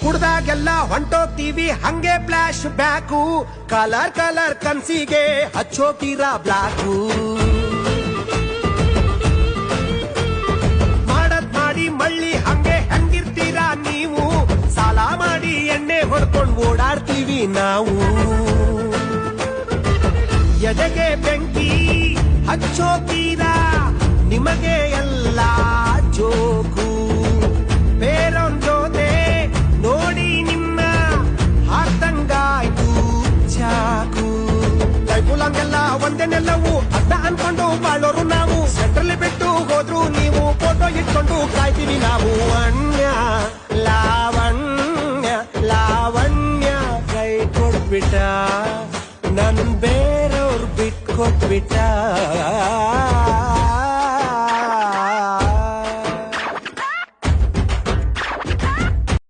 ಕುಡ್ದಾಗೆಲ್ಲ ಹೊಂಟೋಗ್ತೀವಿ ಹಂಗೆ flashback, colour colour ಕನ್ಸಿಗೆ ಹಚ್ಚೋತೀರಾ ಬ್ಲಾಕು. ಮಾಡದ್ ಮಾಡಿ ಮಳ್ಳಿ ಹಂಗೆ ಹಂಗಿರ್ತೀರಾ ನೀವು, ಸಾಲ ಮಾಡಿ ಎಣ್ಣೆ ಹೊಡ್ಕೊಂಡ್ ಓಡಾಡ್ತೀವಿ ನಾವು. ಎದೆಗೆ ಬೆಂಕಿ ಹಚ್ಚೋತೀರಾ ನಿಮಗೆ ಎಲ್ಲ ಜೋಕು. ಬೇರೊಂದೋದೆ ನೋಡಿ ನಿಮ್ಮ ಹಾಕ್ದಂಗಾಯ್ತು ಚಾಕು. ಕೈಪುಲಂಗೆಲ್ಲ ಒಂದೇನೆಲ್ಲವೂ ಅರ್ಥ ಅನ್ಕೊಂಡು ಬಾಳೋರು ನಾವು, ಸೆಂಟ್ರಲ್ಲಿ ಬಿಟ್ಟು ಹೋದ್ರು ನೀವು ಫೋಟೋ ಇಟ್ಕೊಂಡು ಕಾಯ್ತೀವಿ ನಾವು. ಅಣ್ಣ ಲಾವಣ್ಯ ಲಾವಣ್ಯ ಕೈ ಕೊಟ್ಬಿಟ್ಟ, ನನ್ ಬೇರೆಯವ್ರು ಬಿಟ್ಕೊಟ್ಬಿಟ್ಟ.